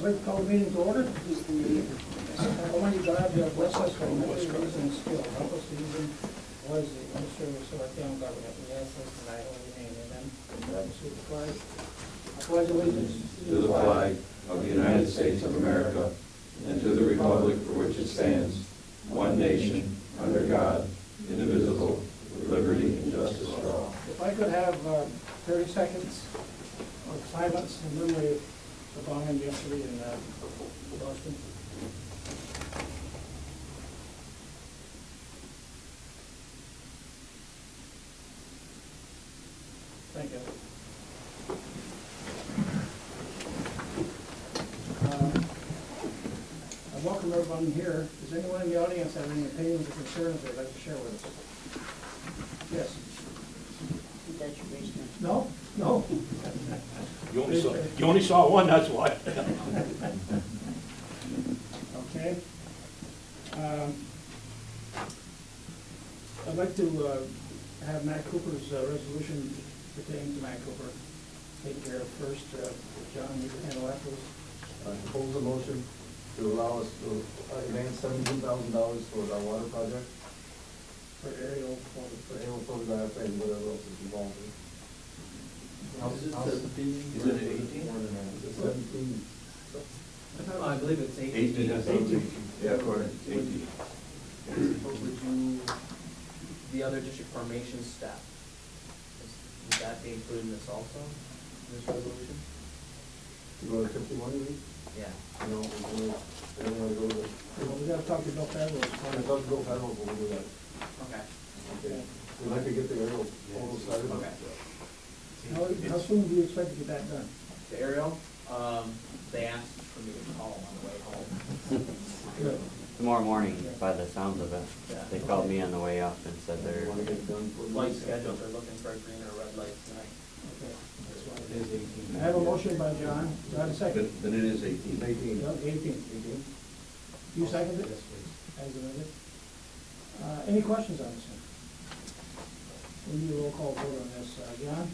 I'd like to call the meeting to order. Almighty God, bless us with memory, reason, and skill. Help us to use them wisely in the service of our town government. We ask this in thy holy name, amen. God, so the flag. I pledge allegiance to the flag of the United States of America and to the republic for which it stands, one nation, under God, indivisible, with liberty and justice for all. If I could have 30 seconds of silence in memory of the bombing yesterday in Boston. Thank you. I welcome everyone here. Does anyone in the audience have any opinions or concerns they'd like to share with us? Yes? That's your basement. No? No? You only saw one, that's why. Okay. I'd like to have Matt Cooper's resolution pertaining to Matt Cooper taken care of first. John, you can handle that, please. Propose a motion to allow us to advance $17,000 towards our water project, For aerial for aerial photograph and whatever else is involved in. Is it 17? Is it 18? Is it 17? I believe it's 18. Yeah, correct, 18. Would you, the other district formation step, would that be included in this also, in this resolution? To go to 51, you mean? Yeah. No, I don't want to go to the, Well, we gotta talk to Bill Federal. I thought to go federal, but we'll do that. Okay. Okay. We'd like to get the aerial photo started. Okay. How soon do you expect to get that done? The aerial, they asked for me to call them on the way home. Good. Tomorrow morning, by the sounds of it. Yeah. They called me on the way up and said We they're, want to get it done. for the- Light schedule, they're looking for a green or a red light tonight. Okay. That's why It is 18. I have a motion by John. Do I have a second? But it is 18. 18. Doug, 18. You seconded it? Yes, please. As amended. Any questions on this one? We need a roll call vote on this. John?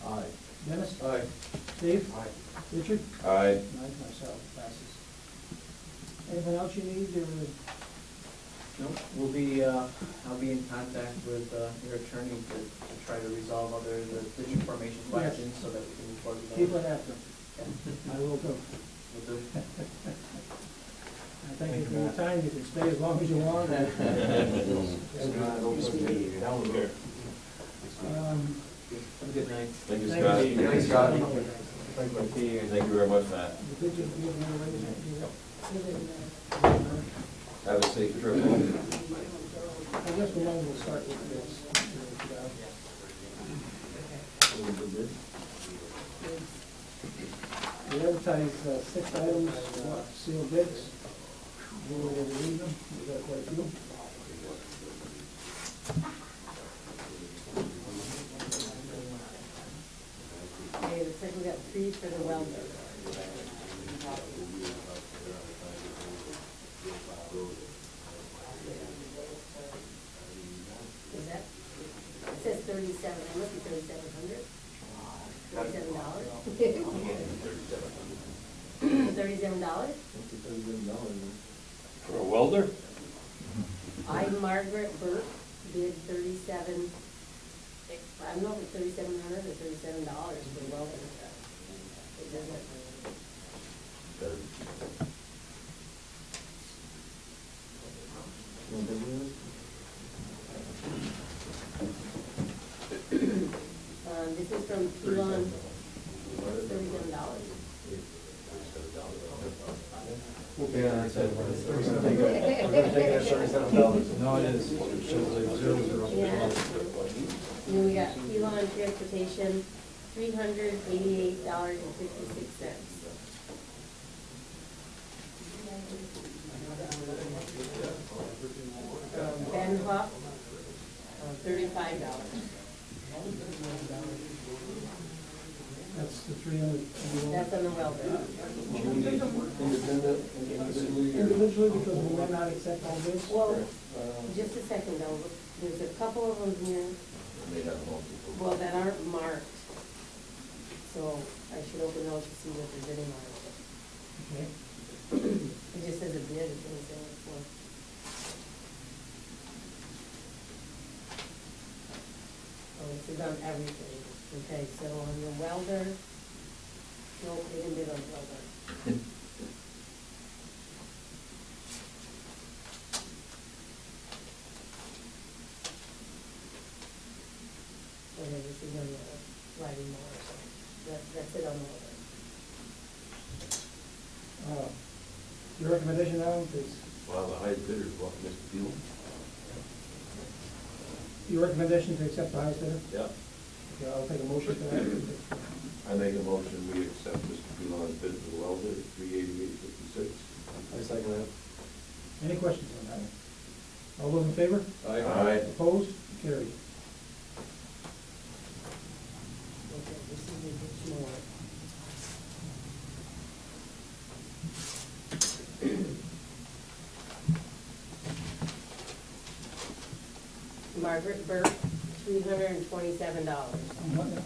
Aye. Dennis? Aye. Steve? Aye. Richard? Aye. Mike, myself, passes. Anything else you need, or? No, we'll be, I'll be in contact with your attorney to try to resolve the district formation questions so that we can move forward with Keep those. it after. Yeah. I will too. We'll do. I thank you for your time. You can stay as long as you want. Don't put me down there. Have a good night. Thank you, Thank Scott. you. Thanks, Scott. Thank you. Thank you very much, Matt. Did you give me a raise? Have a safe trip home. I guess we might as well start with this. We advertised 6 items, sealed bids. We'll read them, we got quite a few. Okay, looks like we got 3 for the welder. Is that, it says 37, it must be 3,700. $37? For a welder? I, Margaret Burke, bid 37, I don't know if it's 3,700 or $37 for the welder. It doesn't. This is from Elon, $37. Yeah, that's it. We're gonna take it at $37. No, it is. It shows like 0, 0. Yeah. And then we got Elon Transportation, $388.56. Ben Hoff, $35. That's the 300. That's on the welder. Individually, because we may not accept all bids. Well, just a second though, there's a couple of them here, They have multiple. well, that aren't marked. So I should open those to see if there's any marked. Okay. everything. Okay, so on the welder, nope, they didn't bid on the welder. And then this is on the riding mower, so that's it on the welder. Your recommendation now, please. Well, the highest bidder is what, Mr. Beal? Your recommendation to accept the highest bidder? Yeah. Okay, I'll take a motion for that. I make a motion, we accept Mr. Beal's bid for the welder at $388.56. I second that. Any questions on that one? All those in favor? Aye. Opposed? Carried. Okay, this is the ditch mower. Margaret Burke, $327. On what now?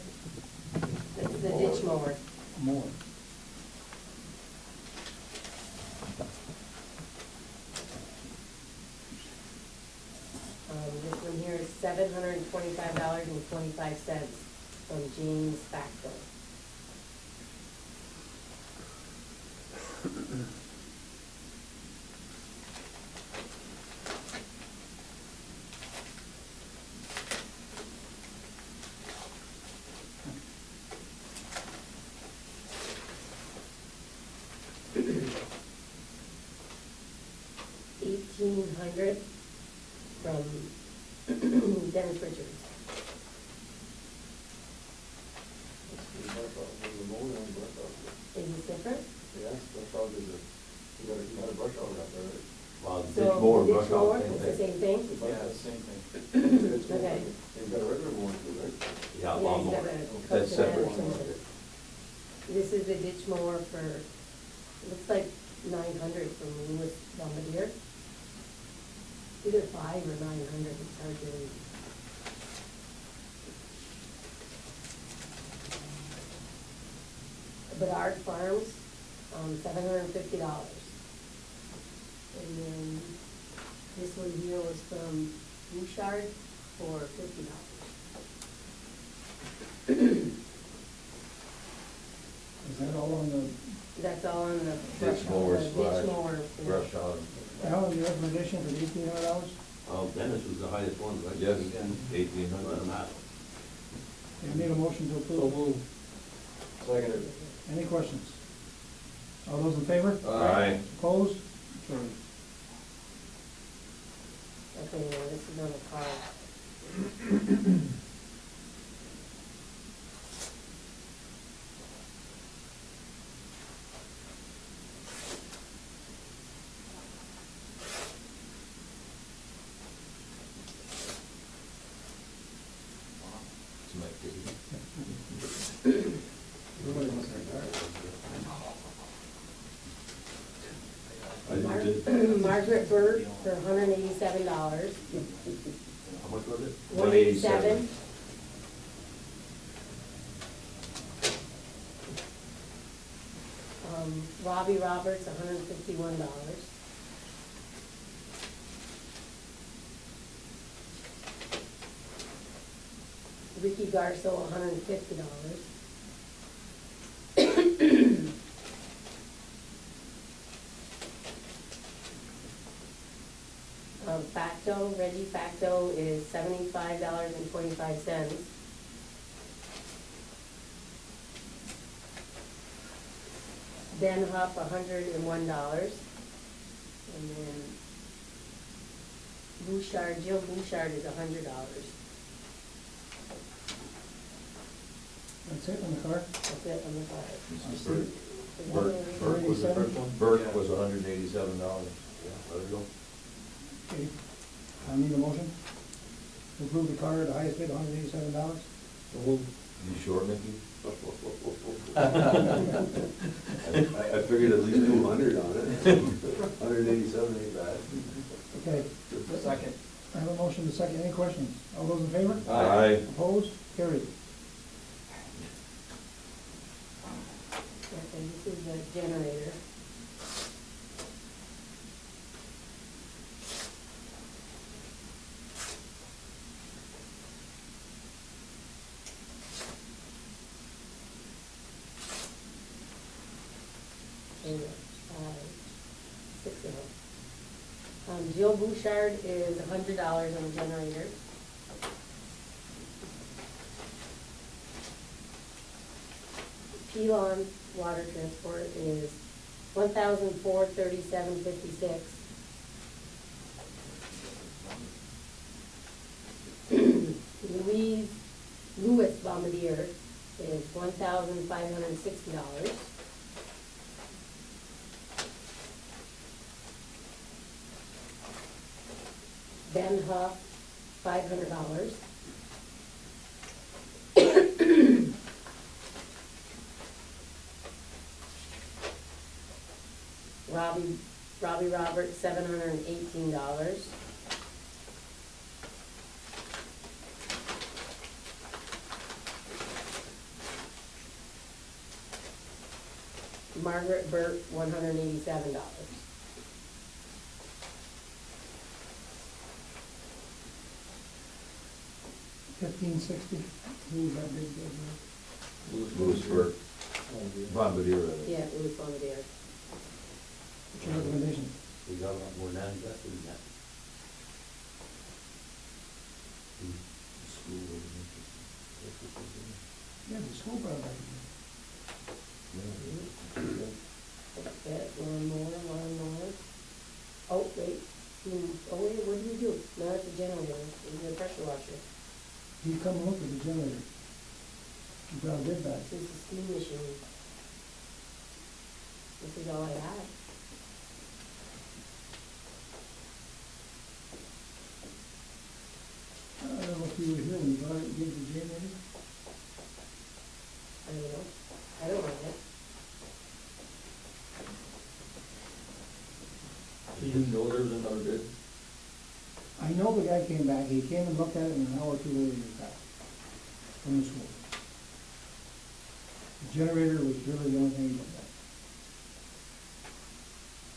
That's the ditch mower. More. This one here is $725.25 from James Facto. $1,800 from Dennis Richards. Is this different? Yes, brush hog is you got a brush hog out there, right? Well, So ditch mower, the brush ditch mower, hog, same it's the thing. same thing? Yeah, the same thing. Okay. You've got a regular one too, right? Yeah, Yeah, lawnmower. he's got a That's coach and separate. a something. This is the ditch mower for, looks like 900 from Lewis Bombardier. Either 5 or 900, it's hard to read. Bedard Farms, $750. And then this one here was from Bouchard for $50. Is that all on the, That's all on the. Ditch mower the ditch slash mower. brush hog. Alan, your recommendation for the $1,800? Dennis was the highest one, right? Yes. 1,800. You need a motion to So approve. move. Second it. Any questions? All those in favor? Aye. Opposed? Carried. Okay, now this is on the car. Everybody must have that. Margaret Bird for $187. How much was it? 187. Robbie Roberts, $151. Ricky Garso, $150. Facto, Reggie Facto is $75.25. Ben Huff, $101. And then Bouchard, Jill Bouchard is $100. That's it on the car? That's it on the card. Mrs. Burke. Is that Burke, what we- Burke was the first one? Burke was $187. Yeah, there we go. Okay. I need a motion to approve the car at the highest bid, $187. You sure, Mickey? I figured at least 200 on it. 187 ain't bad. Okay. Second. I have a motion to second. Any questions? All those in favor? Aye. Opposed? Carried. Okay, this is the generator. There you go. 6 of them. Jill Bouchard is $100 on the generator. Pelon Water Transport is $1,437.56. Louis Bombardier is $1,560. Ben Huff, $500. Robbie Roberts, $718. Margaret Burt, $187. $1,560, who's that big bid? Lewisburg, Bombardier. Yeah, Louis Bombardier. What's your recommendation? We got a lot more than invested in that. Yeah, the school brought it back again. Okay, one more. Oh, wait. What do we do? No, it's a generator, it's a pressure washer. He come and look at the generator. He brought a bid back. This is a steam machine. This is all I have. I don't know if you were here when he brought it and gave the generator. I don't know. I don't have it. You didn't know there was another bid? I know the guy came back, he came and looked at it, and an hour or two later he was back from the school. The generator was really the only thing he looked at.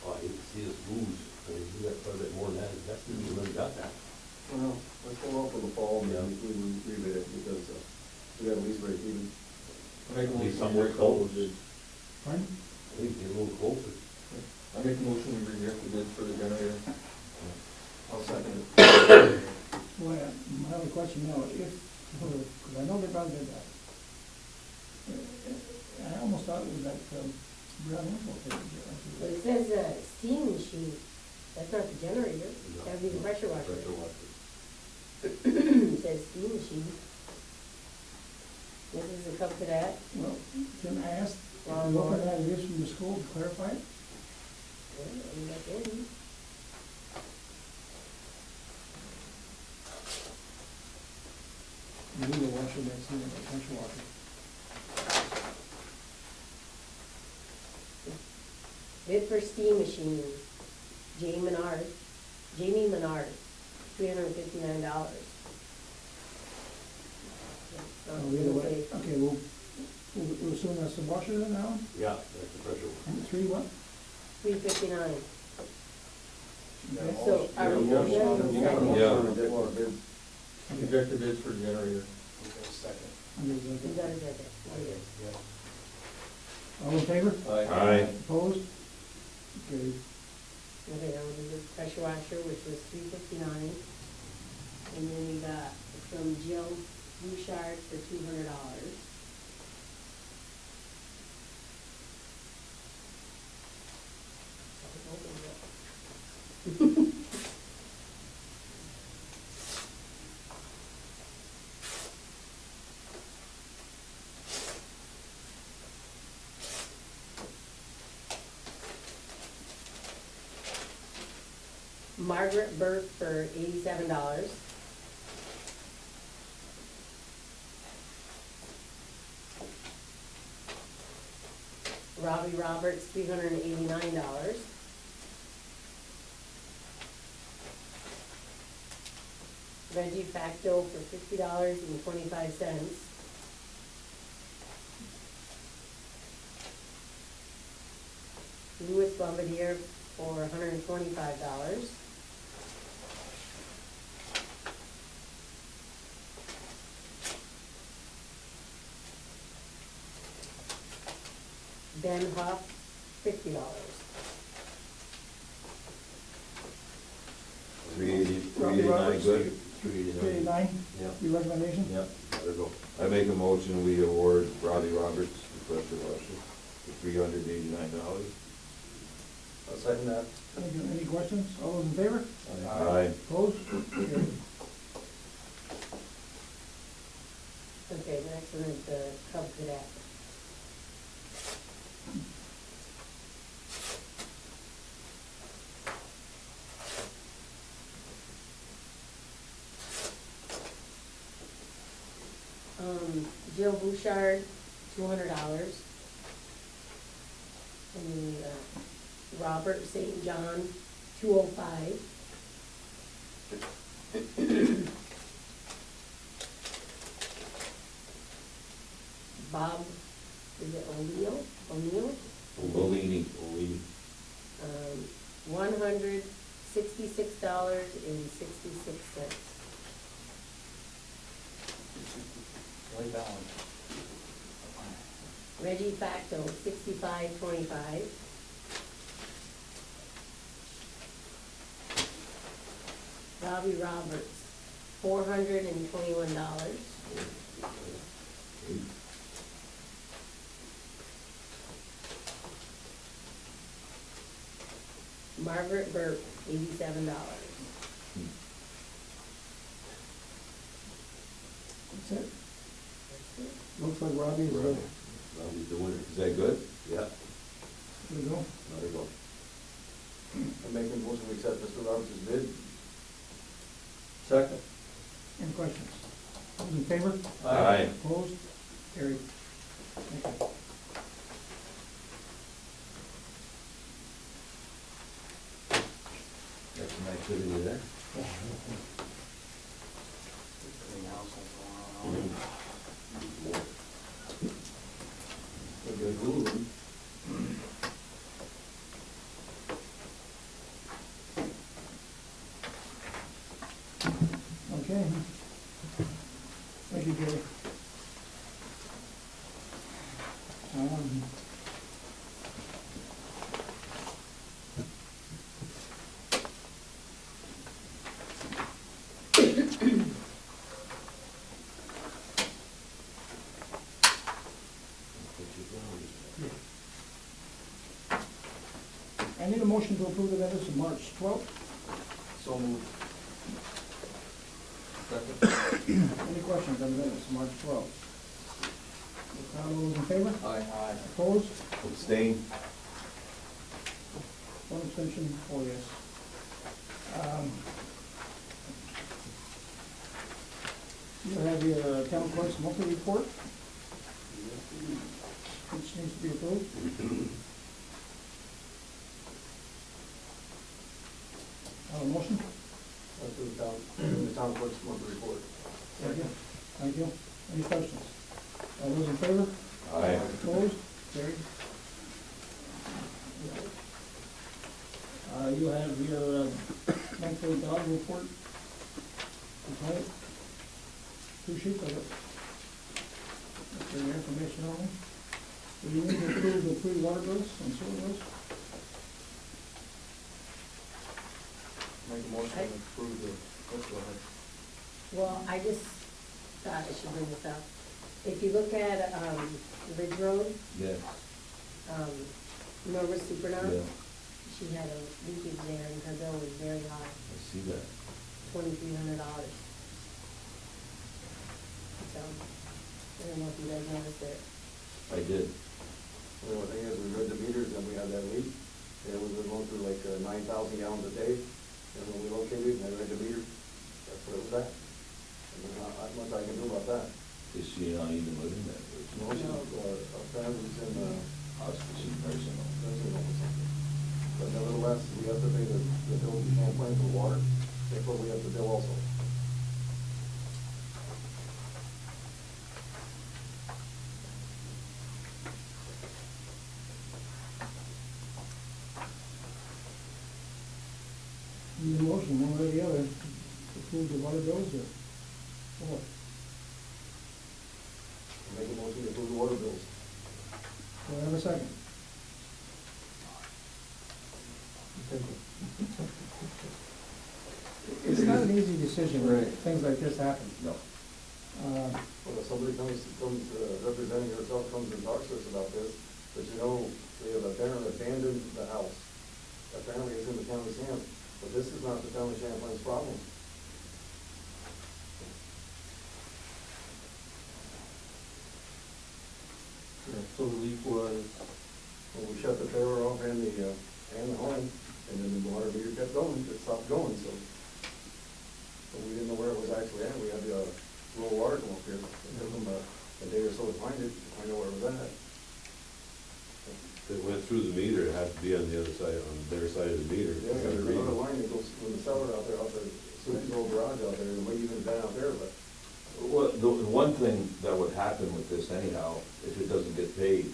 Oh, I hate to see us lose, I mean, we got quite a bit more than that invested, we really got that. Well, let's hold on for the fall, yeah, we rebid it because, we got at least break even. I make a Be motion somewhere we recall close. the bid. Pardon? I think get a little closer. I make a motion we reject the bid for the generator. I'll second it. Well, my other question now, if, because I know they brought a bid back. I almost thought it was that, Brown Info thing. But it says steam machine. That's not the generator. That would be the pressure washer. Pressure washer. It says steam machine. This is a cup to that. Well, Tim asked, if Wrong you look one. at that, it is from the school to clarify it. Yeah, and that's in. You need a washer that's in a pressure washer. Bid for steam machine. Jamie Menard, $359. Oh, either way, okay, we'll assume that's the washer then now, Yeah, that's the pressure washer. and 3 what? $359. Okay. So are we You got a going motion Yeah. to reject the bids. Reject the bids for generator. Under the- You got it, okay. All in favor? Aye. Opposed? Okay, Okay, now we did the pressure washer, which was $359. And then we got from Jill Bouchard for $200. Margaret Burt for $87. Robbie Roberts, $389. Reggie Facto for $50.25. Louis Bombardier for $125. Ben Huff $50. 389, good? 389, Yeah. your recommendation? Yeah, there you go. I make a motion, we award Robbie Roberts the pressure washer for $389. I'll second that. Thank you. Any questions? All those in favor? Aye. Opposed? Carried. Okay, the next one is the Cub Cadet. Jill Bouchard, $200. And Robert St. John, $205. Bob, is it O'Neill? Bellini. $166.66. Way down. Reggie Facto, $65.25. Robbie Roberts, $421. Margaret Burke, $87. That's it. Looks like Robbie's ready. Robbie's the winner. Is that good? Yeah, There we go. there you go. I'm making a motion to accept Mr. Roberts' bid. Second. Any questions? All those in favor? Aye. Opposed? Carried. Thank you. Got some activity there. Everything else that's going on. We'll get a Google room. Okay. Thank you, Gary. I need a motion to approve the minutes of March 12th. So moved. Any questions on the minutes of March 12th? If not, all those in favor? Aye. Opposed? Abstain? One abstention, 4 yes. You have your town clerk's monthly report, which needs to be approved. Have a motion? That's the town clerk's monthly report. Thank you. Thank you. Any questions? All those in favor? Aye. Opposed? Carried. You have your monthly dog report. Okay. 2 sheets of it. That's your information on it. Do you need to approve the 3 water bills and sewer bills? Make a motion to approve the, let's go ahead. Well, I just thought I should bring this up. If you look at, Ridge Road, Yes. Norma Supernov, Yeah, she had a leakage there and her bill was very high, I see that. $2,300. So, I don't know if you guys noticed it. I did. The only thing is, we read the meters and we had that leak. It was going through like 9,000 gallons a day. And when we located and I read the meter, that's what it was at. And there's not much I can do about that. Is she not even living there? Most of our families in the Hospice and nursing home. nursing home or something. But nevertheless, we have to pay the bill to Champlain for water. Therefore, we have to bill also. Need a motion, one way or the other, to approve the water bills or what? Make a motion to approve the water bills. Do I have a second? It's not an easy decision when Right. things like this happen. No. Uh, Well, if somebody comes, representing herself comes and talks to us about this, but you know, they have apparently abandoned the house. Apparently it's in the county's hands, but this is not the town of Champlain's problem. So the leak was, Well, we shut the trailer off and the home, and then the water meter kept going, it stopped going, so. But we didn't know where it was actually at, we had the, low water come up here, it took them a day or so to find it, I know where it was at. It went through the meter, it had to be on the other side, on their side of the meter. Yeah, there's another line that goes from the cellar out there, Sue's old garage out there, and maybe even down out there, but. Well, the one thing that would happen with this anyhow, if it doesn't get paid,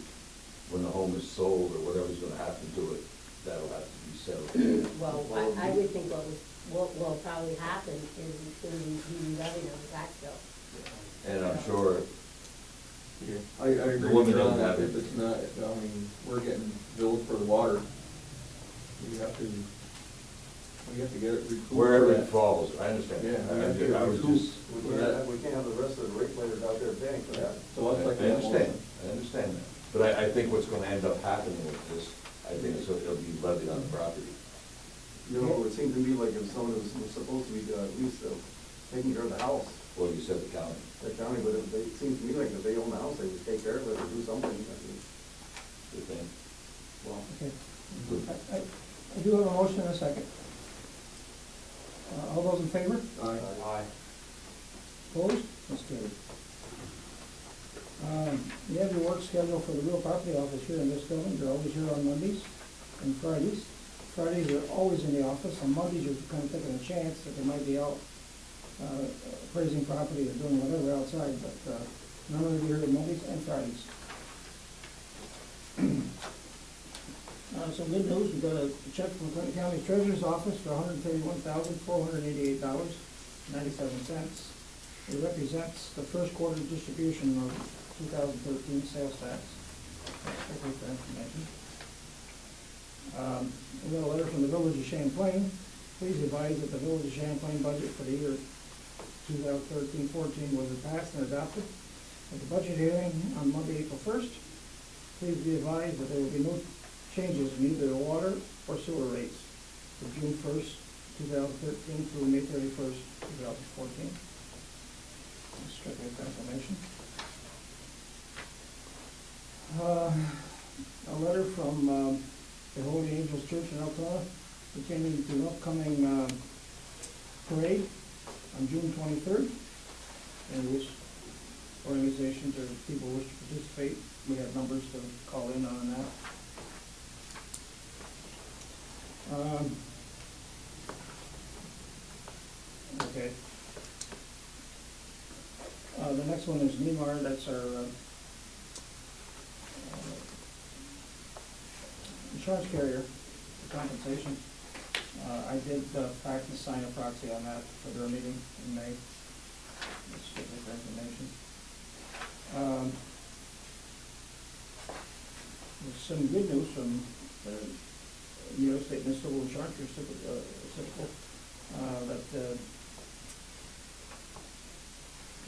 when the home is sold or whatever's gonna happen to it, that'll have to be settled. Well, I would think what will probably happen is it's gonna be levied on the tax bill. And I'm sure, I agree The woman with John, doesn't have if it. it's not, I mean, we're getting billed for the water. We have to get it recouped. wherever for it that. falls, I understand. Yeah, we have to get I was recouped. just, We can't have the rest of the rate players out there paying for that. So it's I like that understand, also. I understand that. But I think what's gonna end up happening with this, I think it'll be levied on the property. You know, it seemed to me like if someone was supposed to be at least taking care of the house, Well, you said the county. the county, but it seems to me like if they own the house, they would take care of it or do something. I mean, Good thing. well, Okay. I do have a motion and a second. All those in favor? Aye. Opposed? That's carried. You have your work schedule for the real property office here in this building. They're always here on Mondays and Fridays. Fridays are always in the office. On Mondays, you're kind of taking a chance that they might be out appraising property or doing whatever outside, but none of you are here on Mondays and Fridays. Some good news, we got a check from Clinton County Treasurer's Office for $131,488.97. It represents the first quarter distribution of 2013 sales tax. Thank you for information. We got a letter from the Village of Champlain. Please advise that the Village of Champlain budget for the year 2013-14 was passed and adopted at the budget hearing on Monday, April 1st. Please be advised that there will be no changes in either the water or sewer rates for June 1st, 2013 through May 31st, 2014. Strictly for information. A letter from the Holy Angels Church in Alcona pertaining to an upcoming parade on June 23rd, and which organizations or people wish to participate. We have numbers to call in on that. Okay. The next one is Nemar, that's our insurance carrier for compensation. I did fax and sign a proxy on that for their meeting in May. That's strictly for information. There's some good news from the New York State Municipal Insurance Reciprocal, that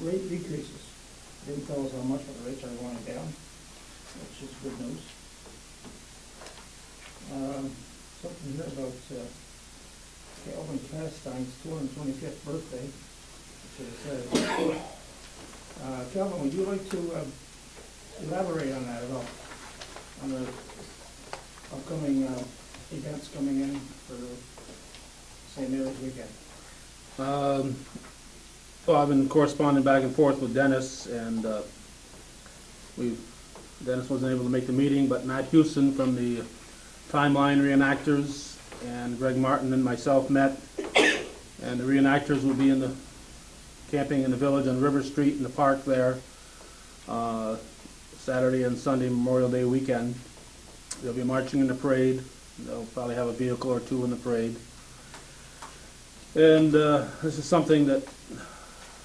rate decreases. They didn't tell us how much, but the rates are going down, which is good news. Something here about Calvin Castine's 225th birthday, which it says. Calvin, would you like to elaborate on that at all? On the upcoming events coming in for St. Mary's weekend? well, I've been corresponding back and forth with Dennis, and Dennis wasn't able to make the meeting, but Matt Houston from the Timeline Reenactors and Greg Martin and myself met, and the reenactors will be in the camping in the village on River Street in the park there, Saturday and Sunday Memorial Day weekend. They'll be marching in the parade. They'll probably have a vehicle or two in the parade. And this is something that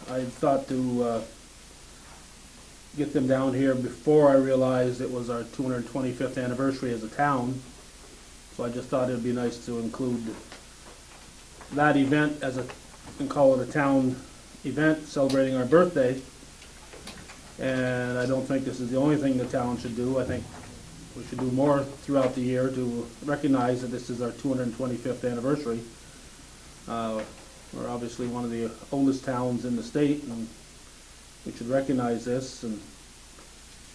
I thought to get them down here before I realized it was our 225th anniversary as a town. So I just thought it'd be nice to include that event as and call it a town event celebrating our birthday. And I don't think this is the only thing the town should do. I think we should do more throughout the year to recognize that this is our 225th anniversary. We're obviously one of the oldest towns in the state, and we should recognize this. And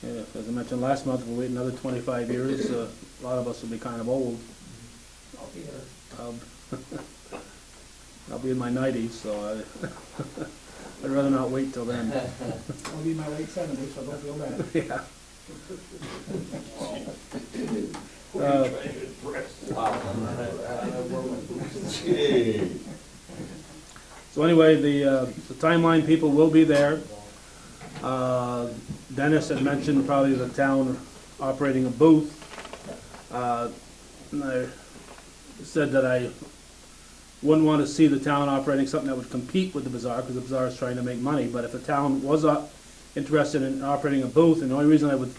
as I mentioned last month, we'll wait another 25 years. A lot of us will be kind of old. I'll be there. I'll be in my 90s, so I'd rather not wait till then. I'll be in my late 70s, so don't feel bad. Yeah. So anyway, the timeline people will be there. Dennis had mentioned probably the town operating a booth. And I said that I wouldn't want to see the town operating something that would compete with the bazaar, because the bazaar is trying to make money. But if the town was interested in operating a booth, and the only reason I would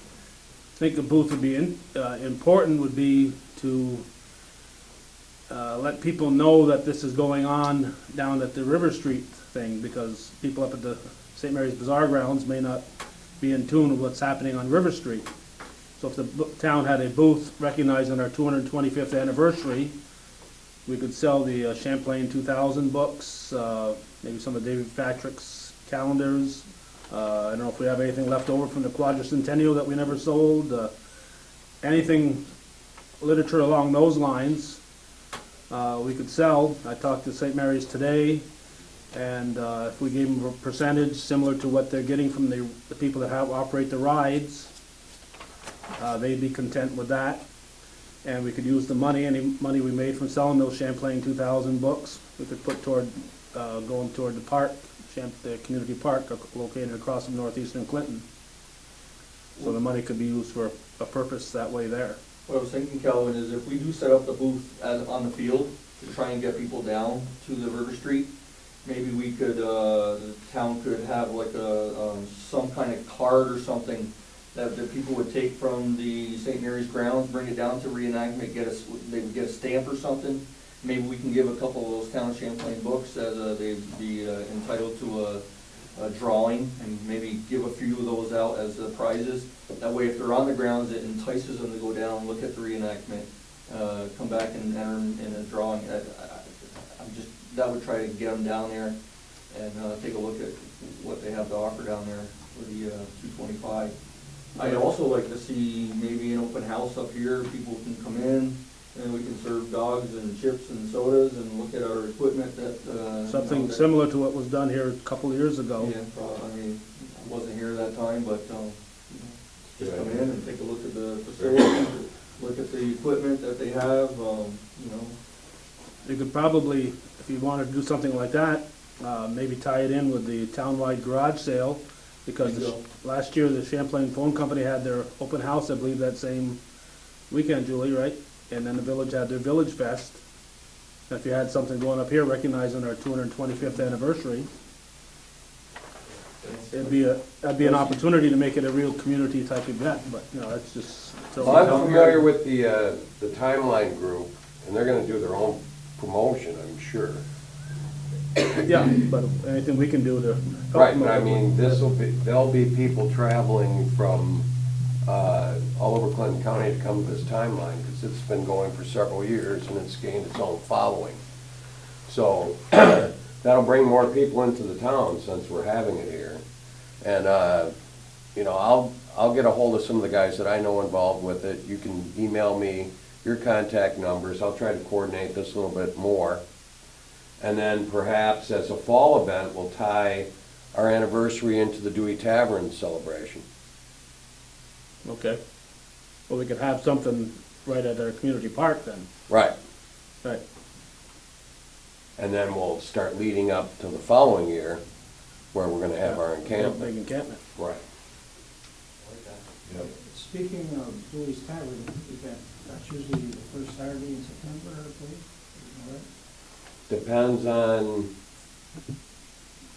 think a booth would be important would be to let people know that this is going on down at the River Street thing, because people up at the St. Mary's Bazaar grounds may not be in tune with what's happening on River Street. So if the town had a booth recognizing our 225th anniversary, we could sell the Champlain 2000 books, maybe some of David Patrick's calendars. I don't know if we have anything left over from the quadricentennial that we never sold. Anything, literature along those lines, we could sell. I talked to St. Mary's today, and if we gave them a percentage similar to what they're getting from the people that operate the rides, they'd be content with that. And we could use the money, any money we made from selling those Champlain 2000 books, we could put toward going toward the park, the community park located across from northeastern Clinton. So the money could be used for a purpose that way there. What I was thinking, Calvin, is if we do set up the booth on the field to try and get people down to the River Street, maybe we could, the town could have like some kind of card or something that people would take from the St. Mary's grounds, bring it down to reenactment, they would get a stamp or something. Maybe we can give a couple of those town Champlain books as they'd be entitled to a drawing, and maybe give a few of those out as prizes. That way, if they're on the grounds, it entices them to go down, look at the reenactment, come back and enter in a drawing. That would try to get them down there and take a look at what they have to offer down there for the 225. I'd also like to see maybe an open house up here. People can come in and we can serve dogs and chips and sodas and look at our equipment that. Something similar to what was done here a couple of years ago. Yeah, I mean, I wasn't here that time, but just come in and take a look at the facility, look at the equipment that they have, You could probably, if you wanted to do something like that, maybe tie it in with the townwide garage sale, because last year the Champlain Phone Company had their open house, I believe, that same weekend, Julie, right? And then the village had their Village Fest. And if you had something going up here recognizing our 225th anniversary, that'd be an opportunity to make it a real community type event, but, that's just. Well, I'm familiar with the Timeline group, and they're gonna do their own promotion, I'm sure. Yeah, but anything we can do to help Right, them but I out. mean, there'll be people traveling from all over Clinton County to come to this Timeline, because it's been going for several years and it's gained its own following. So that'll bring more people into the town since we're having it here. And, I'll get a hold of some of the guys that I know involved with it. You can email me your contact numbers. I'll try to coordinate this a little bit more. And then perhaps as a fall event, we'll tie our anniversary into the Dewey Tavern celebration. Okay. Well, we could have something right at our community park then. Right. Right. And then we'll start leading up to the following year, where we're gonna have our Big encampment. encampment. Right. Yep. Speaking of Dewey's Tavern event, that's usually the first Saturday in September, I believe. You know that? Depends on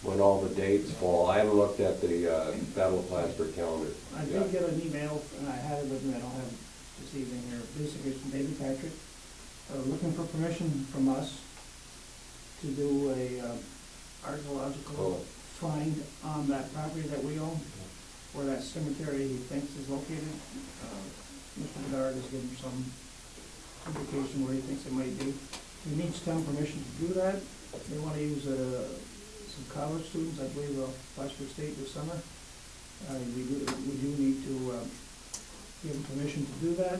when all the dates fall. I haven't looked at the Battle of Plattsburgh calendar. I did get an email, and I had it with me, I don't have it this evening here. Basically, it's from David Patrick, are looking for permission from us to do a archaeological find on that property that we own, where that cemetery he thinks is located. Mr. Bedard has given some indication where he thinks it might be. He needs town permission to do that. They want to use some college students, I believe, Plattsburgh State this summer. We do need to give him permission to do that.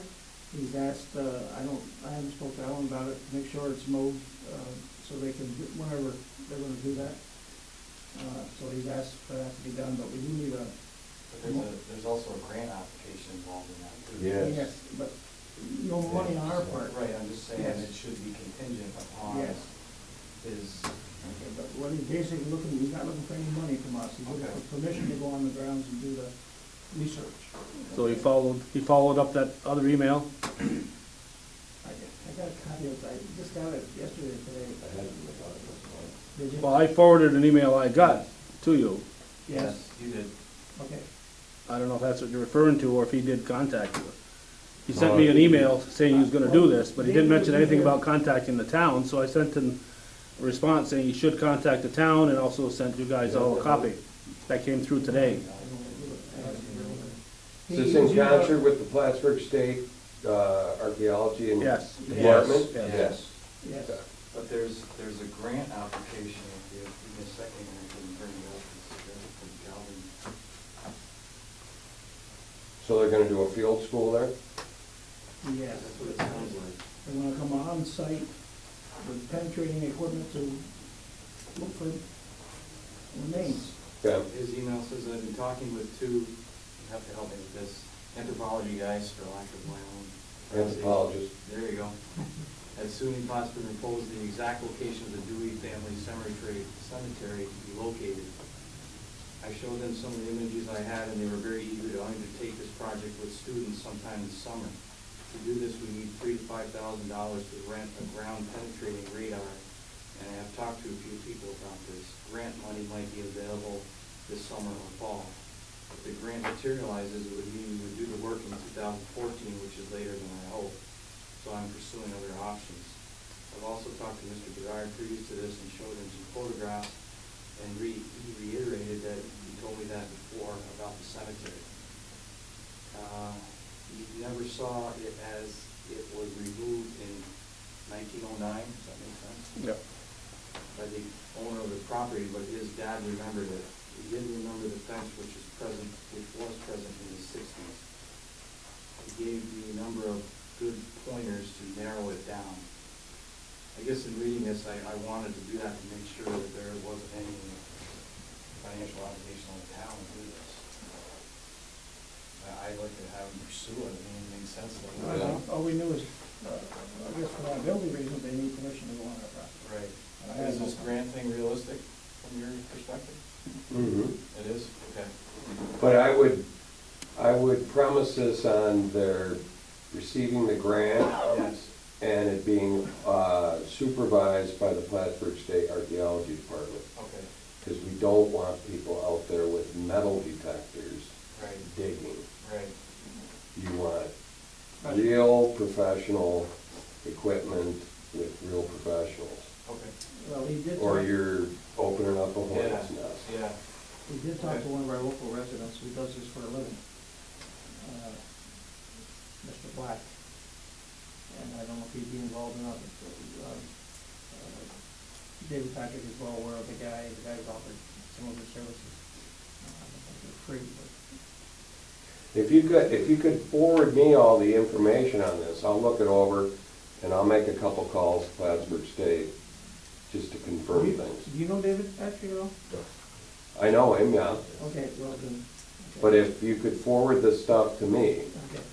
He's asked, I haven't spoken to Alan about it, to make sure it's mowed, so they can, whenever they're gonna do that. So he's asked for that to be done, but we do need a. But there's also a grant application involved in that too. Yes. But no money on our part. Right, I'm just saying Yes. it should be contingent upon Yes. his, Okay, but what he's basically looking, he's not looking for any money from us, he's looking Okay. for permission to go on the grounds and do the research. So he followed up that other email. I got a copy of it, I just got it yesterday or today. Did you? Well, I forwarded an email I got to you. Yes, you did. okay. I don't know if that's what you're referring to, or if he did contact you. He sent me an email saying he was gonna do this, but he didn't mention anything about contacting the town, so I sent him a response saying he should contact the town, and also sent you guys all a copy. That came through today. Is this in concert with the Plattsburgh State Archaeology and Yes. Department? Yes. Yes. But there's a grant application, if you give me a second, I can bring it up. It's from Calvin. So they're gonna do a field school there? Yes, That's what it sounds like. they wanna come on site with penetrating equipment to look for remains. Yeah. His email says, I've been talking with two, you have to help me with this, anthropology guys, for lack of my own. Anthropologist. There you go. As SUNY Plattsburgh proposed the exact location of the Dewey family cemetery to be located. I showed them some of the images I had, and they were very eager to undertake this project with students sometime this summer. To do this, we need $3,000 to $5,000 to rent a ground penetrating radar, and I have talked to a few people about this. Grant money might be available this summer or fall. If the grant materializes, it would mean we would do the work in 2014, which is later than I hope. So I'm pursuing other options. I've also talked to Mr. Bedard previous to this and showed him some photographs, and he reiterated that he told me that before about the cemetery. He never saw it as it was removed in 1909, does that make sense? Yep. By the owner of the property, but his dad remembered it. He didn't remember the fence which was present in the 60s. He gave me a number of good pointers to narrow it down. I guess in reading this, I wanted to do that to make sure that there wasn't any financial obligation on the town to do this. I'd like to have them pursue it, I mean, it makes sense to me. All we knew is, I guess for liability reasons, they need permission to go on our property. Right. And I had Is no this grant thing realistic from your perspective? Mm-hmm. It is? Okay. But I would premise this on their receiving the grant Yes. and it being supervised by the Plattsburgh State Archaeology Department. Okay. Because we don't want people out there with metal detectors Right. digging. Right. You want real professional equipment with real professionals. Okay. Well, he did. Or talk- you're opening up a hornet's Yeah. nest. Yeah. We did talk to one of our local residents who does this for a living, Mr. Black. And I don't know if he'd be involved or not, but David Patrick is well aware of the guy. The guy's offered some of his services. I don't think they're free, but If you could forward me all the information on this, I'll look it over and I'll make a couple calls to Plattsburgh State just to confirm things. Do you know David Patrick at all? I know him, yeah, Okay, well then. Okay. but if you could forward this stuff to me, Okay.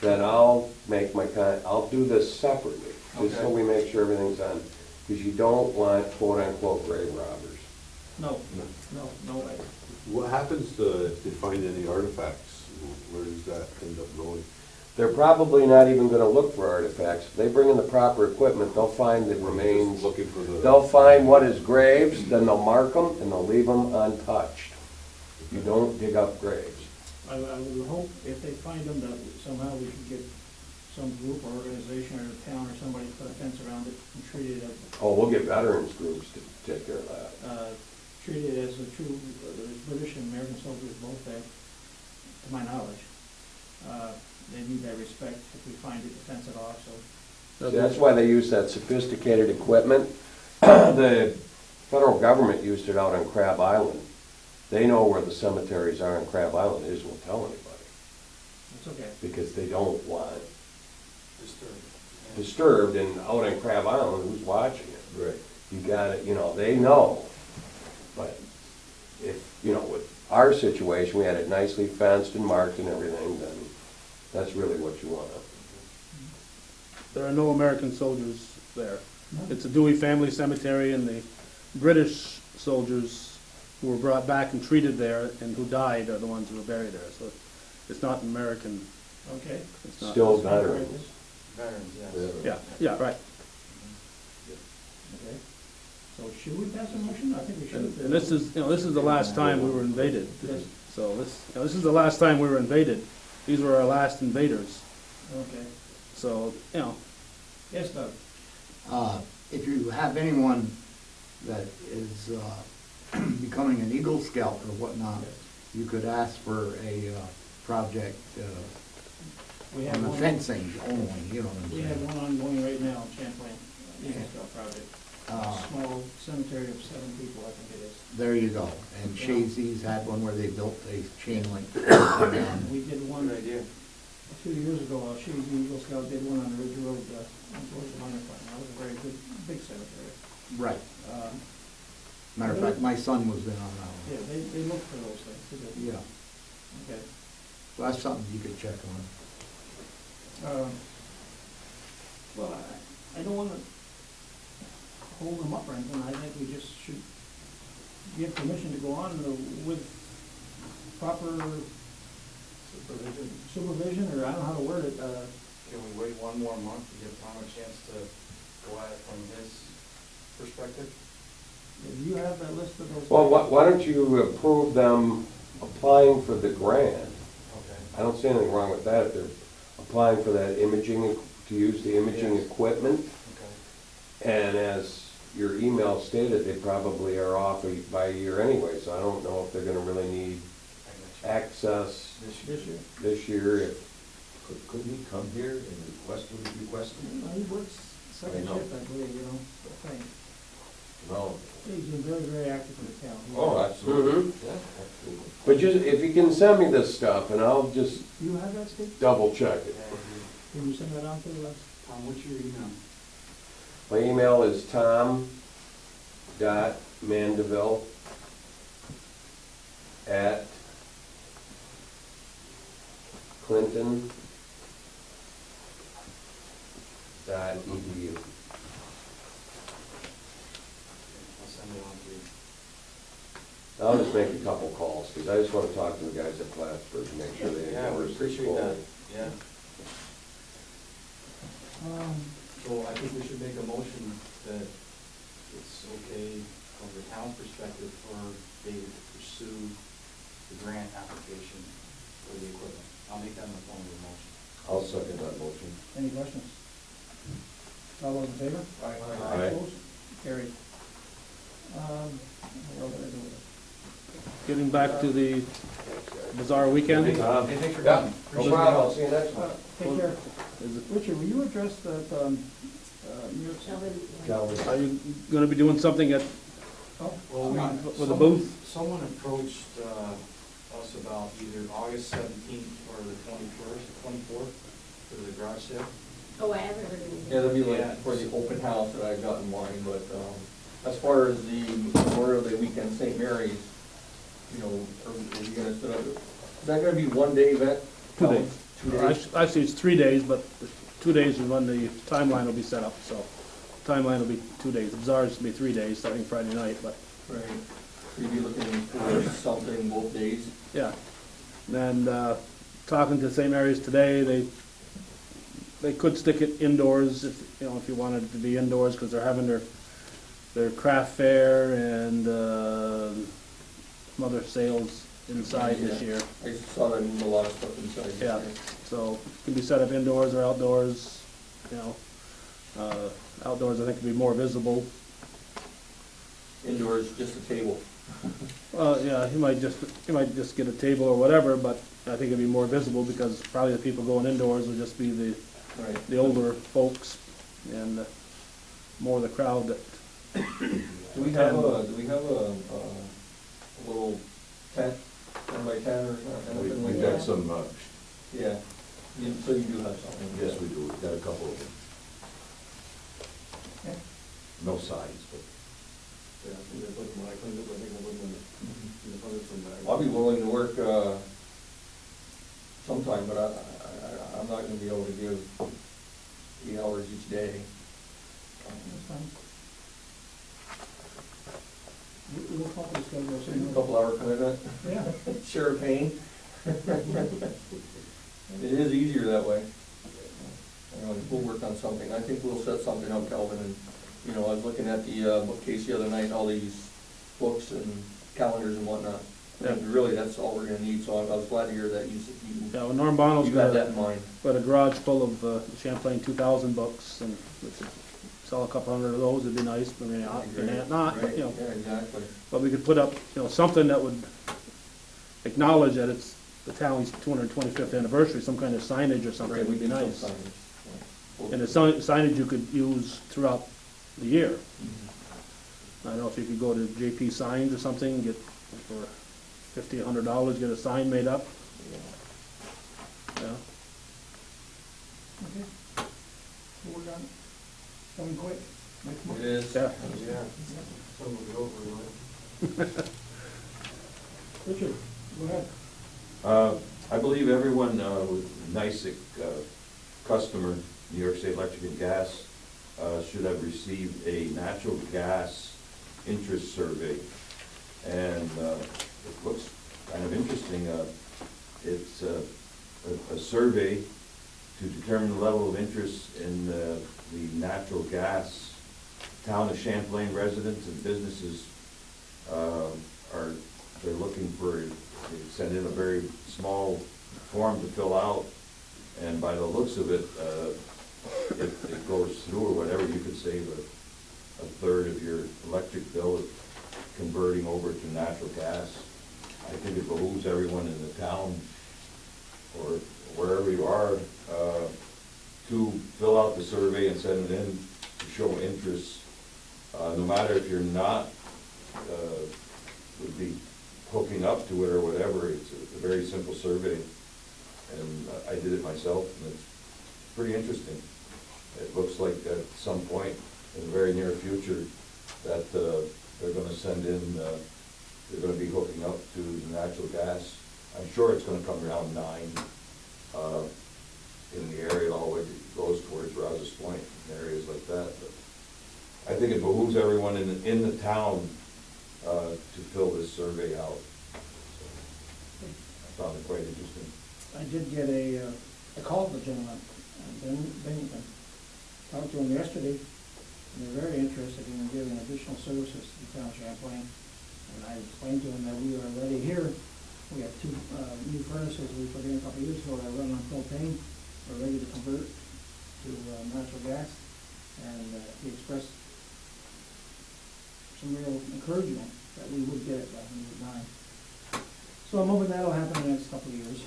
then I'll make I'll do this separately, just so Okay. we make sure everything's on, because you don't want quote-unquote grave robbers. No way. What happens to, if they find any artifacts? Where does that end up going? They're probably not even gonna look for artifacts. If they bring in the proper equipment, they'll find the remains. Just looking for the. They'll find what is graves, then they'll mark them, and they'll leave them untouched. You don't dig up graves. I would hope if they find them that somehow we could get some group or organization or town or somebody to put a Oh, we'll get veterans groups to take care of that. Treated as a true, there's British and American soldiers both there, to my knowledge. They need that respect if we find it offensive also. See, that's why they use that sophisticated equipment. The federal government used it out on Crab Island. They know where the cemeteries are on Crab Island, they just won't tell anybody, It's okay. because they don't want Disturbed. disturbed, and out on Crab Island, who's watching it? Right. You got it, they know. But if, with our situation, we had it nicely fenced and marked and everything, then that's really what you want. There are no American soldiers there. It's a Dewey family cemetery, and the British soldiers who were brought back and treated there and who died are the ones who were buried there. So it's not an American, Okay. it's not. Still veterans. Veterans, yes. Yeah, yeah, right. Okay. So should we pass a motion? I think we should. And this is, this is the last time we were invaded. Yes. So this is the last time we were invaded. These were our last invaders. Okay. So, Yes, Doug? If you have anyone that is becoming an Eagle Scout or whatnot, you could ask for a project We have on the one. fencing only, you know what I'm We have saying? one ongoing right now in Champlain, Eagle Scout project. Uh, Small cemetery of 7 people, I think it is. There you go. And Shazy's had one where they built a chain link. We did one Good idea. a few years ago, Shazy Eagle Scout did one on Ridge Road, towards the minor farm. That was a very good, big cemetery. Right. Um, Matter of fact, my son was in on that Yeah, one. they look for those things, they do. Yeah. Okay. So that's something you could check on. Well, I don't wanna hold them up or anything, I think we just should give permission to go on with proper supervision, or I don't know how to word it, Can we wait one more month to give Tom a chance to go at it from his perspective? do you have that list of those? Well, why don't you approve them applying for the grant? Okay. I don't see anything wrong with that, if they're applying for that imaging, to use the imaging Yes. equipment. Okay. And as your email stated, they probably are off by a year anyway, so I don't know if they're gonna really need I got you. access This year? this year. If Couldn't he come here and request what he requested? He works second I know. shift, I believe, I think. No. He's been very, very active in the town. Oh, absolutely. Mhm. Yeah, absolutely. But just, if you can send me this stuff, and I'll just You have that, Steve? double check it. Can you send that on to us? Tom, what's your email? My email is tom.mandeville@clinton.edu. I'll send it on to you. I'll just make a couple calls, because I just want to talk to the guys at Plattsburgh and make sure they Yeah, we endorse this appreciate quote. that, yeah. Um, So I think we should make a motion that it's okay from the town's perspective for David to pursue the grant application for the equipment. I'll make that in the form of a motion. I'll second that motion. Any questions? All those in favor? Aye. Opposed? Carried. What else did I do with it? Getting back to the bizarre weekend. Hey, thanks for Yeah, coming. no Appreciate problem, the I'll see you next Uh, time. Take care. Is it- Richard, will you address that, New York Sheldon, Calvin. Are you gonna be doing something at, Oh, Well, with a booth? Someone approached us about either August 17th or the 24th for the garage sale. oh, I haven't heard anything. Yeah, that'd be Yeah. like for the open house that I've got in mind, but, as far as the Memorial Day weekend, St. Mary's, are you gonna set up, is that gonna be one day event? 2 days? 2 days? Actually, it's 3 days, but the 2 days is when the timeline will be set up, so timeline will be 2 days. The Bazaar's will be 3 days, starting Friday night, but, Right. So you'd be looking for something both days? yeah. And, talking to St. Mary's today, they could stick it indoors if you wanted it to be indoors, because they're having their craft fair and, some other sales inside this Yeah. year. I saw them move a lot of stuff inside. Yeah, so it can be set up indoors or outdoors, Outdoors, I think, would be more visible. Indoors, just a table. Yeah, you might just get a table or whatever, but I think it'd be more visible because probably the people going indoors will just be Right. the older folks and more the crowd that. Do we have a little tent, 10 by 10 or anything like We've that? got some, Yeah, so you do have something? yes, we do, we've got a couple of them. Okay. No signs, but. Yeah, I think I put them, when I cleaned up, I think I put them in the front of some bag. I'll be willing to work, sometime, but I'm not gonna be able to give 8 hours each day. That's fine. We'll probably schedule A some. couple hour commitment, Yeah. share a pain. It is easier that way. Anyway, we'll work on something. I think we'll set something up, Calvin, and, you know, I was looking at the bookcase the other night, all these books and calendars and whatnot. And really, that's all we're gonna need, so I was glad to hear that you Yeah, well, Norm Bono's you had got that in mind. a garage full of Champlain 2000 books, and we could sell a couple hundred of those, it'd be nice, but maybe not, but, you know. Yeah, exactly. But we could put up, you know, something that would acknowledge that it's the town's 225th anniversary, some kind of signage or something Right, we would be do some nice. signage. Yeah. And the signage you could use throughout the year. Mhm. I don't know if you could go to JP Signs or something, get for $50, $100, get a sign made up, yeah. Okay. We'll work on it. Coming quick. Next month. It is. Yeah. Yeah, some will be over, you know. Richard, go ahead. I believe everyone with NYSEC customer, New York State Electric and Gas, should have received a natural gas interest survey. And it looks kind of interesting. It's a survey to determine the level of interest in the natural gas. Town of Champlain residents and businesses they're looking for, they send in a very small form to fill out, and by the looks of it, if it goes through or whatever, you could save a third of your electric bill converting over to natural gas. I think it behooves everyone in the town, or wherever you are, to fill out the survey and send it in to show interest. No matter if you're not, would be hooking up to it or whatever, it's a very simple survey. And I did it myself, and it's pretty interesting. It looks like at some point in the very near future that they're gonna send in, they're gonna be hooking up to the natural gas. I'm sure it's gonna come around 9 in the area, all the way it goes towards Rouse's Point, and areas like that. But I think it behooves everyone in the town to fill this survey out. So I found it quite interesting. I did get a call from the gentleman, Bennington. Talked to him yesterday, and they're very interested in giving additional services to the town of Champlain. And I explained to him that we are already here. We have 2 new furnaces we put in a couple of years ago that run on propane. We're ready to convert to natural gas. And he expressed some real encouragement that we would get it by 109. So I'm hoping that'll happen in the next couple of years.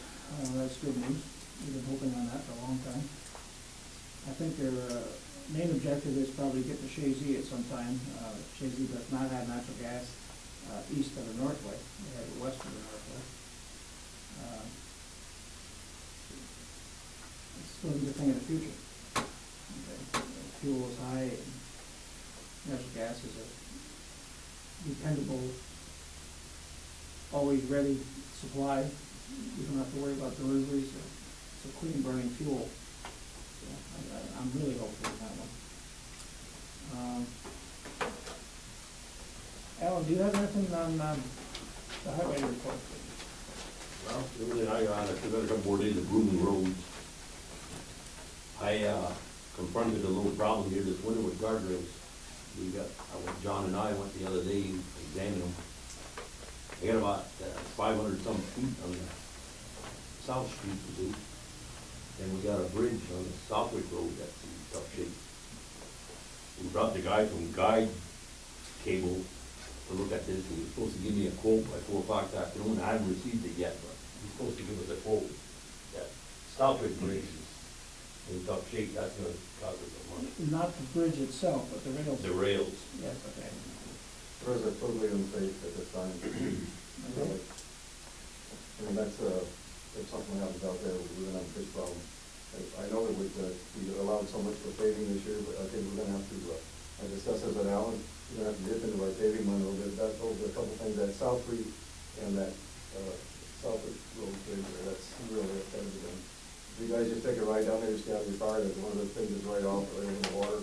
That's good news. We've been hoping on that for a long time. I think their main objective is probably get to Shazy at some time. Shazy does not have natural gas east of the Northway. They have it west of the Northway. It's going to be a thing of the future. Okay. Fuel is high, and natural gas is a dependable, always ready supply. You don't have to worry about deliveries. It's a clean burning fuel. So I'm really hopeful on that one. Alan, do you have anything on the highway report? Well, everything I got, I got a couple more days of grooming roads. I confronted a little problem here this winter with guardrails. John and I went the other day and examined them. They got about 500 some feet on the South Street to do. And we got a bridge on the Southwick Road that's in tough shape. brought the guy from Guide Cable to look at this, he was supposed to give me a quote by 4 o'clock this afternoon, I haven't received it yet, but he's supposed to give us a quote. That Southwick Bridge is in tough shape, that's gonna cost us some money. Not the bridge itself, but the rails. The rails. Yes, okay. There is a totally unsafe at this time. Really. I mean, that's, if something happens out there, we're gonna have a big problem. I know that we allowed so much for paving this year, but I think we're gonna have to, I discussed this with Alan, we're gonna have to dip into our paving money a little bit. That, those are a couple things, that South Street and that, Southwick Road bridge there, that's really expensive. And if you guys just take a ride down there, just get out of your car, there's one of those things that's right off, right in the water,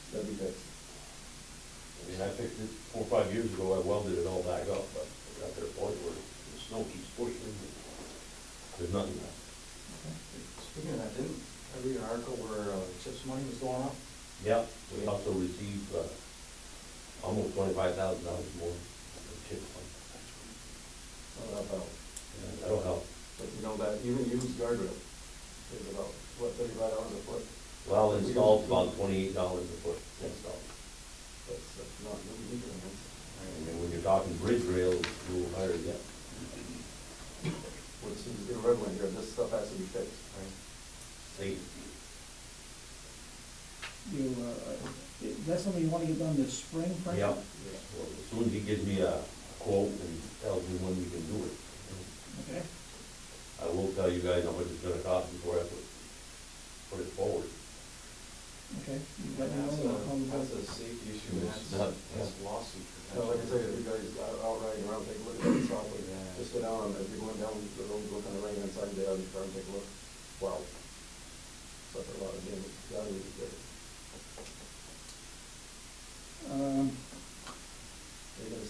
that'd be fixed. I mean, I fixed it 4 or 5 years ago, I welded it all back up, but it got to the point where the snow keeps pushing, there's nothing left. Speaking of that, didn't I read an article where CHIPS money was going up? Yeah, we also received, almost $25,000 more in CHIPS funds. That'll help. Yeah, that'll help. But you know that even used guardrail is about, what, $35 a foot? Well, installed about $28 a foot installed. That's not really legal, man. And then when you're talking bridge rails, it's a little higher yet. Which seems to be irrelevant here, this stuff has to be fixed. Safety. That's something you wanna get done this spring, Frank? Yep. Well, as soon as he gives me a quote and tells me when we can do it, Okay. I will tell you guys how much it's gonna cost before I put it forward. Okay. You let me know how we That's go. a safety issue, and It's not- that's lawsuit. No, like I say, if you guys out riding around, take a look at it softly, Yeah. just go down, if you're going down the road, look on the right hand side there, and try and take a look. Wow. Suffer a lot of damage, gotta be fixed. You're gonna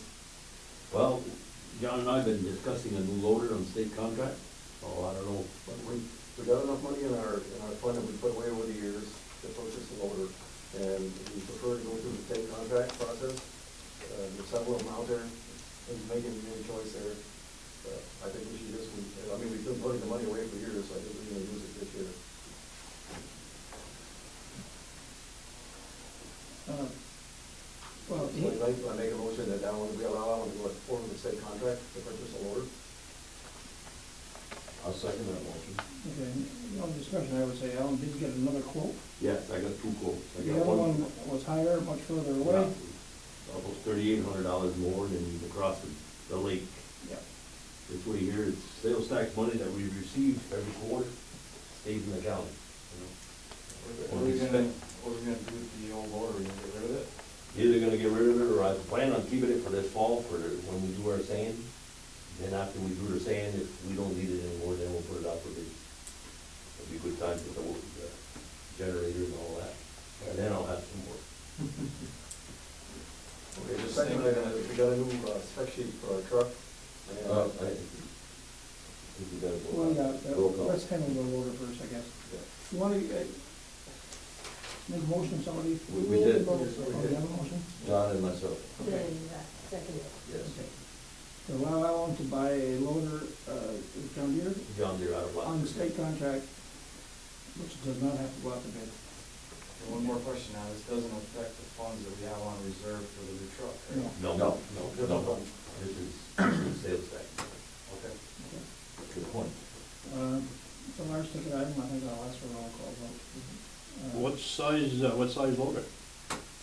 Well, John and I have been discussing a new loader on state contract, so I don't know. But we got enough money in our fund that we put away over the years to purchase a loader, and we prefer to go through the state contract process. There's several of them out there, and making any choice there. I think we should just, I mean, we've been putting the money away for years, so I think we're gonna use it this year. Well, So I make a motion that we allow Alan to go forward with the state contract to purchase a loader. I'll second that motion. okay, no discussion, I would say, Alan did get another quote. Yes, I got 2 quotes. I The got other one was higher, much further away. Almost $3,800 more than across the lake. Yeah. This way here, it's sales tax money that we receive every quarter, stays in the county, you know. What are we gonna do with the old loader, are we gonna get rid of it? Either gonna get rid of it, or I plan on keeping it for this fall, for when we do our sand. Then after we do the sand, if we don't need it anymore, then we'll put it out for bid. It'll be a good time with the generator and all that, and then I'll have some more. Okay, the second item is we got a new spec sheet for our truck. And I think we gotta go. Well, yeah, Roll call. let's handle the order first, I guess. Yeah. You wanna, make a motion, somebody? We did. Oh, you have a motion? John and myself. Then, second it. Yes. Okay. To allow Alan to buy a loader, John Deere, John Deere out of on Boston. state contract, which does not have to go out to bid. And one more question now, this doesn't affect the funds that we have on reserve for the new truck, right? No. No. This is sales tax. Okay. Okay. Good point. It's a large ticket item, I think I'll ask for a roll call vote. What size loader?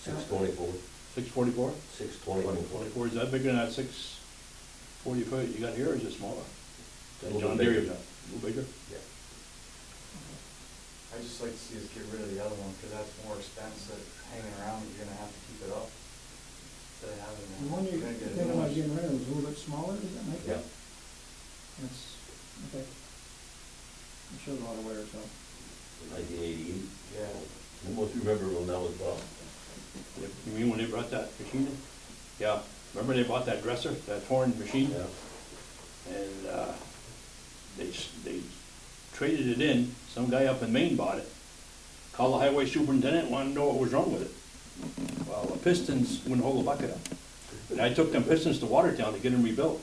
624. 644? 624. Is that bigger than that 645 you got here, or is it smaller? A That little John bigger. Deere, a little bigger? Yeah. I'd just like to see us get rid of the other one, because that's more expensive, hanging around, you're gonna have to keep it up. Instead of having The one you're gonna get a thinking new about one. getting rid of is a little bit smaller, does that make Yeah. it? That's, okay. I'm sure a lot of wear, so. 1988. Yeah. You must remember when that was bought. You mean when they brought that machine in? Yeah, remember they bought that dresser, that torn machine? Yeah. And they traded it in, some guy up in Maine bought it, called the highway superintendent, wanted to know what was wrong with it. Well, the pistons wouldn't hold the bucket up. And I took them pistons to Watertown to get them rebuilt,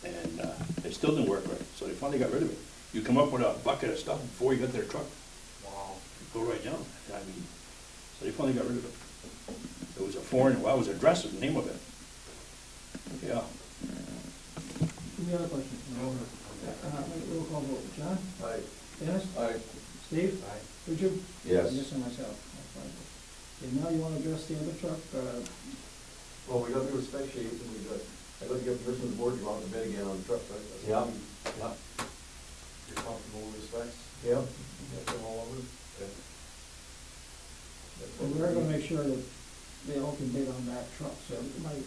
and it still didn't work right, so they finally got rid of it. You come up with a bucket of stuff before you got their truck, Wow. go right down. I mean, So they finally got rid of it. It was a foreign, well, it was a dresser, the name of it. Yeah. Any other questions? No. Roll call vote. John? Aye. Dennis? Aye. Steve? Aye. Richard? Yes. Yes, and myself. Okay, now you wanna address the other truck, Well, we got the spec sheet, and we got, I got to get permission of the board to go out and bid again on the truck, right? That's Yeah, what yeah. You're comfortable with the specs? Yeah, got them all over. Okay. and we're gonna make sure that they all can bid on that truck, so it might,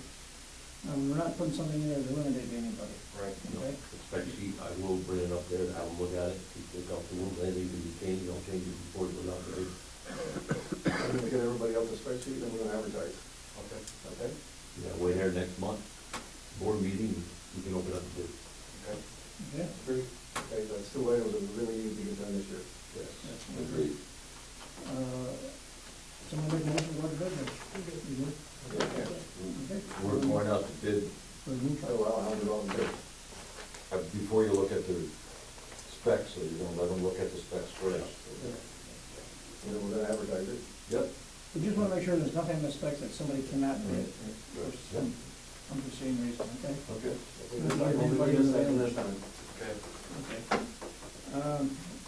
we're not putting something in there to eliminate anybody. Right. Okay? The spec sheet, I will bring it up there, have them look at it, see if they're comfortable, anything can be changed, don't change it before it goes out there. I'm gonna get everybody else a spec sheet, and we're gonna advertise, Okay. okay? Yeah, wait here next month, board meeting, we can open up the bid. Okay. Okay? Agreed. Okay, that's two items that we really need to get done this year. Yes. That's fine. Agreed. Someone make a motion about the business? You do? Okay. Okay? We're going out to bid, For the new Oh, truck. well, I'll do it all in bid. before you look at the specs, so you don't let them look at the specs first. And then we're gonna advertise it. Yep. We just wanna make sure there's nothing in the specs that somebody cannot bid for some unforeseen reason, okay? Okay. We'll do this second this time. Okay. Okay.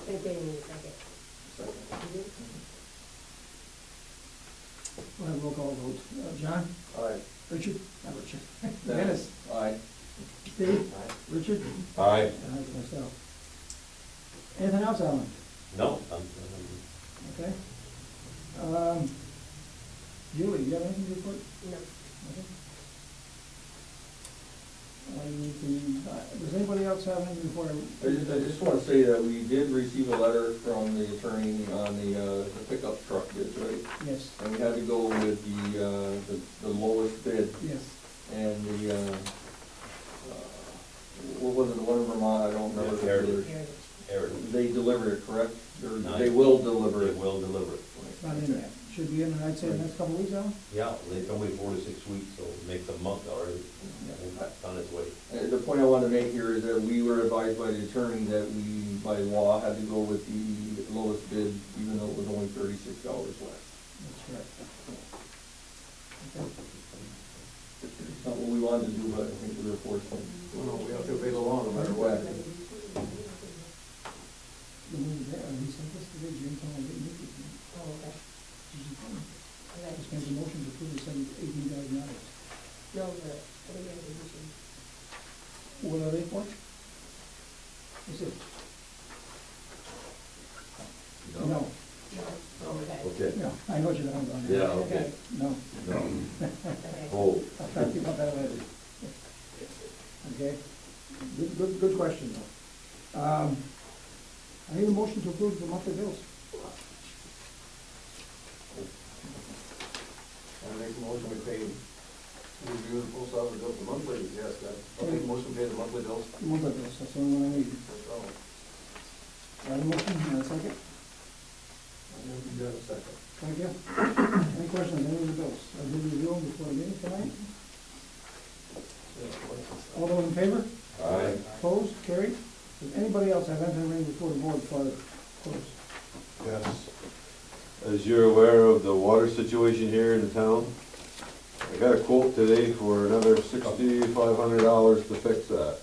They gave me a second. Second. Mhm. We'll have roll call vote. John? Aye. Richard? Not Richard. Dennis? Aye. Steve? Richard? Aye. And I myself. Anything else, Alan? No, Okay. Julie, you have anything to report? No. Okay. Does anybody else have anything before? I just want to say that we did receive a letter from the attorney on the pickup truck bids, right? Yes, And we had to go with the lowest bid, yes. and what was it, the one in Vermont, I don't remember. the Heritage. dealer. Eric, They delivered it, correct? Or Nice. they will deliver they it? will deliver it. It's not in yet. Should be in, I'd say, the next couple of weeks, Alan? Yeah, they come wait 4 to 6 weeks, so it makes a month already, it's on its way. The point I wanted to make here is that we were advised by the attorney that we, by law, had to go with the lowest bid, even though it was only $36 less. That's correct. Okay. It's not what we wanted to do, but I think we were forced to. No, we have to obey the law no matter what. The one there, he sent this today, Jim told me I didn't need it. Oh, okay. Just made the motion to approve the $18,000. No, the other resolution. What are they for? Is it? No. No, okay. Okay. No, I know what you're talking about. Yeah, okay. No. No. Okay. Oh, I'll try to keep up that later. Okay, good question though. I need a motion to approve the monthly bills. I make a motion, we pay, we review the post office bills the monthly, yes, that, I'll make a motion, to pay the monthly bills. Monthly bills, that's the only one I need. That's all. I have a motion, and a second. You got a second. Thank you. Any questions on any of the bills? I did review them before the meeting tonight. All those in favor? aye. Opposed? Carried? Does anybody else have anything to bring before the board for close? Yes. As you're aware of the water situation here in the town, I got a quote today for another $6,500 to fix that.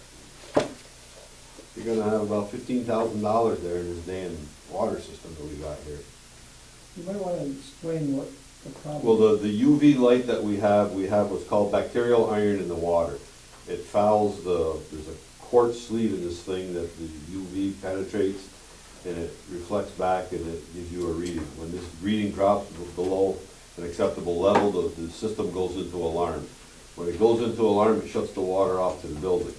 You're gonna have about $15,000 there in this damn water system that we got here. You might want to explain what the problem. Well, the UV light that we have what's called bacterial iron in the water. It fouls there's a quartz sleeve in this thing that the UV penetrates, and it reflects back and it gives you a reading. When this reading drops below an acceptable level, the system goes into alarm. When it goes into alarm, it shuts the water off to the building.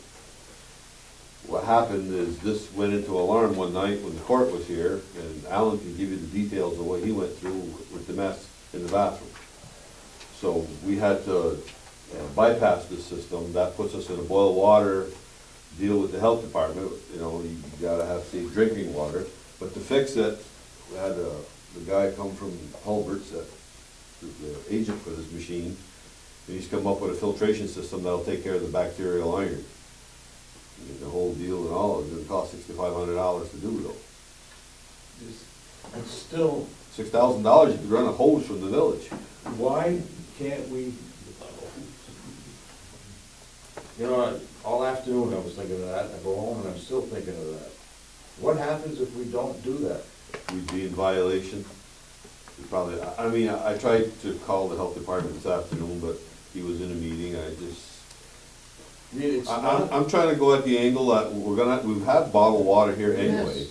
What happened is this went into alarm one night when the court was here, and Alan can give you the details of what he went through with the mess in the bathroom. So we had to bypass this system. That puts us in a boil water deal with the health department. You know, you gotta have safe drinking water. But to fix it, we had the guy come from Hulbert's, the agent for this machine, and he's come up with a filtration system that'll take care of the bacterial iron. And the whole deal and all, it's gonna cost $6,500 to do though. And still, $6,000, you could run a hose from the village. Why can't we? You know, all afternoon I was thinking of that, I go home and I'm still thinking of that. What happens if we don't do that? We'd be in violation. We probably, I mean, I tried to call the health department this afternoon, but he was in a meeting, It's not, I'm trying to go at the angle that we have bottled water here anyway. Yes.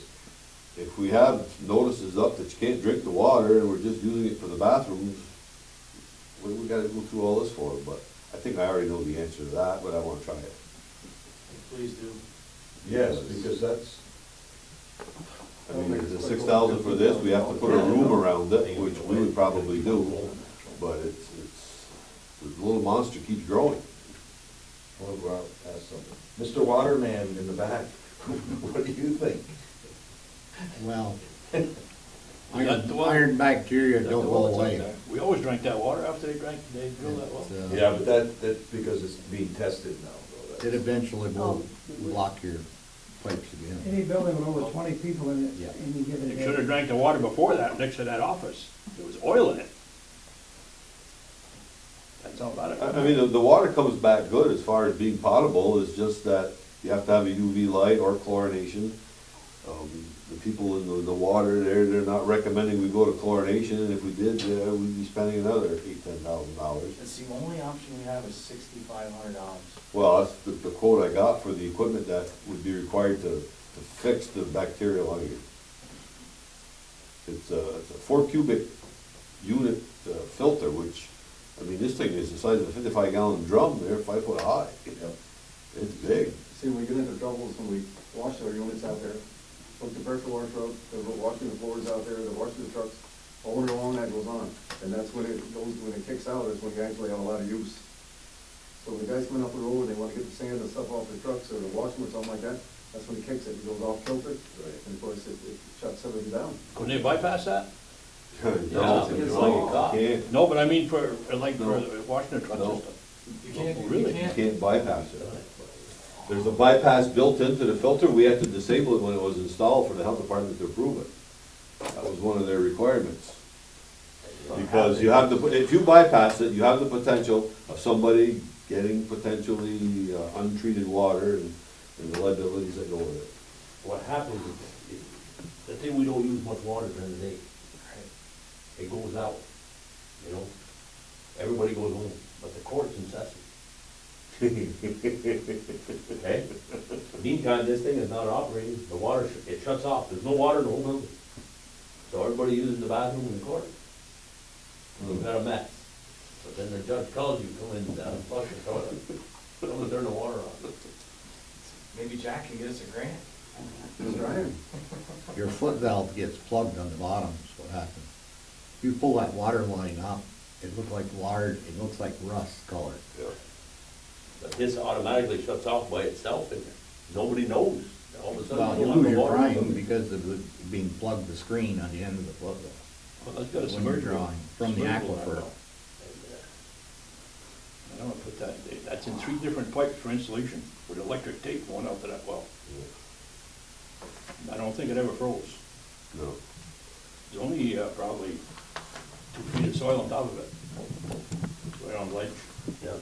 If we have notices up that you can't drink the water and we're just using it for the bathrooms, what do we gotta go through all this for? But I think I already know the answer to that, but I wanna try it. Please do. Yes, because that's, I mean, the 6,000 for this, we have to put a room around it, which we would probably do, but the little monster keeps growing. well, go out, ask something. Mr. Waterman in the back, what do you think? Well, got the water. iron bacteria don't go away. We always drank that water after they drilled that well. It's, Yeah, but that's because it's being tested now, though. It That's- eventually will block your pipes again. Any building with over 20 people in it, Yeah. any given They day. should have drank the water before that, next to that office. There was oil in it. That's all about it. I mean, the water comes back good as far as being potable, it's just that you have to have a UV light or chlorination. The people in the water, they're not recommending we go to chlorination, and if we did, we'd be spending another $8,000-10,000. It's the only option we have is $6,500. Well, that's the quote I got for the equipment that would be required to fix the bacterial iron. It's a 4 cubic unit filter, which, I mean, this thing is the size of a 55-gallon drum, they're 5 foot high. It's big. See, we get into trouble is when we wash our units out there, put the pressure washer out, they're washing the floors out there, they're washing the trucks, all winter long that goes on. And that's when it goes, when it kicks out, is when you actually have a lot of use. So the guys coming up the road, they wanna get the sand and stuff off their trucks, or they're washing or something like that, that's when it kicks it, it goes off kilter. And of course, it shuts everything down. Couldn't they bypass that? No, it's like a cop. you No, but I mean for No. washing the trucks and No. stuff. You can't, Really? you can't. can't bypass it. There's a bypass built into the filter, we had to disable it when it was installed for the health department to approve it. That was one of their requirements. Because you have if you bypass it, you have the potential of somebody getting potentially untreated water and the liabilities that go with it. what happens is, let's say we don't use much water during the day. It goes out, you know? Everybody goes home, but the court's incessant. Okay? Meantime, this thing is not operating, the water, it shuts off, there's no water in the whole building. So everybody uses the bathroom in the court. We've got a mess. But then the judge calls you, come in, flush the toilet, come and turn the water on. Maybe Jack can get us a grant. That's right. Your foot valve gets plugged on the bottom, is what happens. You pull that water line up, it looks like lard, it looks like rust colored. But this automatically shuts off by itself, and nobody knows. All of a Well, sudden, you you don't lose have your water. drying because of it being plugged the screen on the end of the foot valve. Well, that's got a When you're submersible. drawing from the submersible aquifer. valve. I don't wanna put that, that's in 3 different pipes for insulation with electric tape going out to that well. I don't think it ever froze. No. There's only probably 2 feet of soil on top of it. It's right on the ledge. Yeah.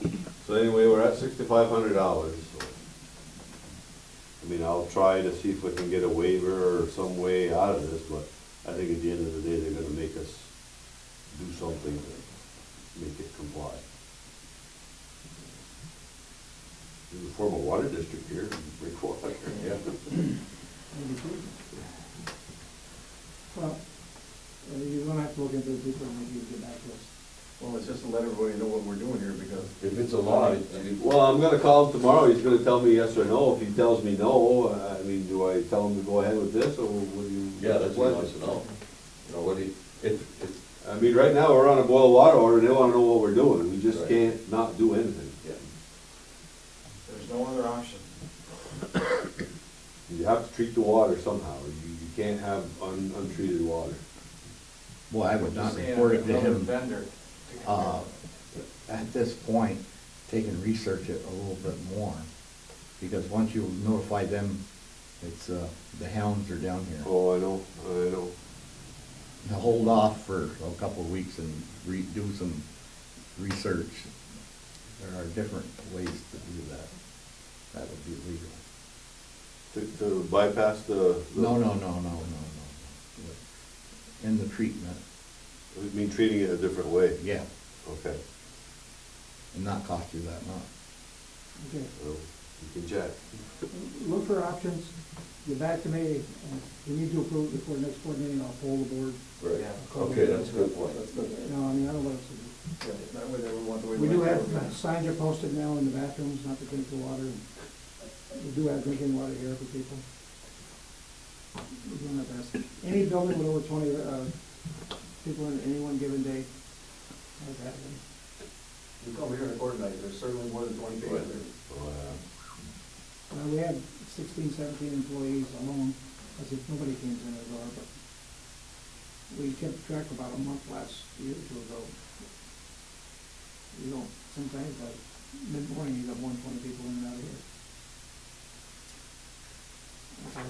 So anyway, we're at $6,500. I mean, I'll try to see if we can get a waiver or some way out of this, but I think at the end of the day, they're gonna make us do something to make it comply. We can form a water district here and break water. Yeah. Well, you're gonna have to look into it deeper and maybe get back to us. Well, it's just to let everybody know what we're doing here, because If it's a law, Well, I'm gonna call him tomorrow, he's gonna tell me yes or no. If he tells me no, I mean, do I tell him to go ahead with this, or will you? yeah, that's what he wants to know. You know, what he, if, I mean, right now, we're on a boil water order, they wanna know what we're doing, we just Right. can't not do anything. yeah. There's no other option. You have to treat the water somehow, you can't have untreated water. Boy, I would not Just saying, report it to another him, vendor to come in. at this point, take and research it a little bit more. Because once you notify them, it's, the hounds are down here. Oh, I know, I know. hold off for a couple of weeks and do some research. There are different ways to do that. That would be legal. To bypass the. No. In the treatment, You mean treating it a different way? yeah, Okay. and not cost you that much. Okay, Well, you can check. look for options, get back to me, and we need to approve it before the next board meeting, I'll poll the board. Right, Yeah. okay, that's a good point. That's good. No, I mean, I don't know what else to do. Yeah, that way they would want the way. We do have, signs are posted now in the bathrooms, not to drink the water. We do have drinking water here for people. We're doing our best. Any building with over 20 people in any one given day has that one. You come here and coordinate, there's certainly more than 20 people there. We had 16, 17 employees alone, as if nobody came in the door, but we kept track about a month last year or two ago. You know, sometimes like mid-morning, you got 120 people in and out of here. Okay.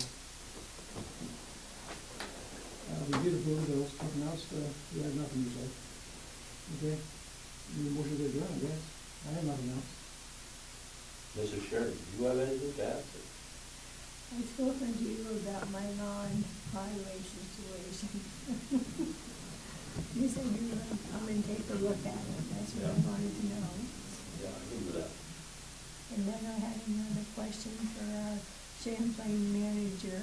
We did approve those, nothing else, we have nothing to say. Okay? Any motion to adjourn, I guess. I have nothing else. Mr. Sheriff, do you have anything to ask? I've spoken to you about my non-highway situation. You said you were gonna come and take a look at it, that's what I wanted to know. Yeah, I can do that. And then I had another question for our Champlain manager.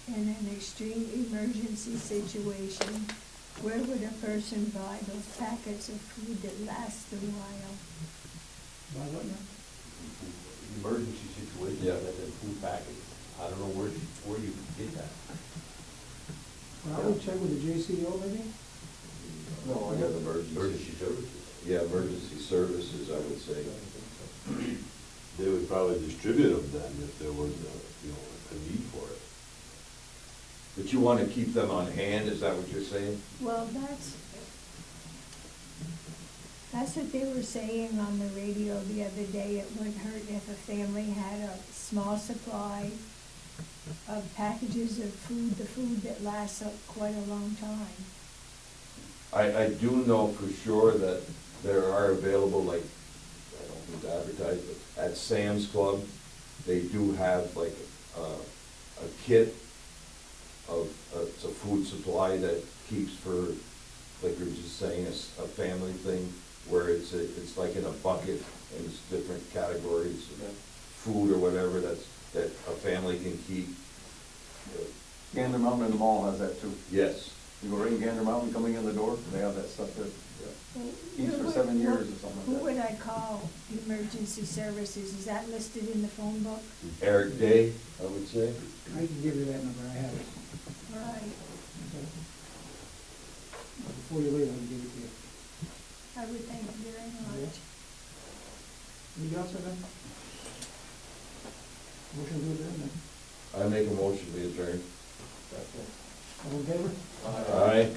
In an extreme emergency situation, where would a person buy those packets of food that last a while? By what now? Emergency situation, Yeah. that food package, I don't know where you can get that. Well, I would check with the JCO maybe? No, I Yeah, got emergency. Emergency services. Yeah, emergency services, I would say. They would probably distribute them then if there was a need for it. But you want to keep them on hand, is that what you're saying? Well, that's what they were saying on the radio the other day. It wouldn't hurt if a family had a small supply of packages of food, the food that lasts quite a long time. I do know for sure that there are available, like, I don't need to advertise, but at Sam's Club, they do have like a kit of, it's a food supply that keeps for, like you were just saying, a family thing, where it's like in a bucket, and it's different categories of food or whatever that a family can keep. Gander Mountain in the mall has that too. Yes. You go right in Gander Mountain, coming in the door, they have that stuff there. Well, Eats for 7 years or something like that. Who would I call emergency services? Is that listed in the phone book? Eric Day, I would say. I can give you that number, I have it. Right. Okay. Before you leave, I can give it to you. I would thank you very much. Anything else, then? Motion to adjourn, then. I make a motion to adjourn. All in favor? Aye.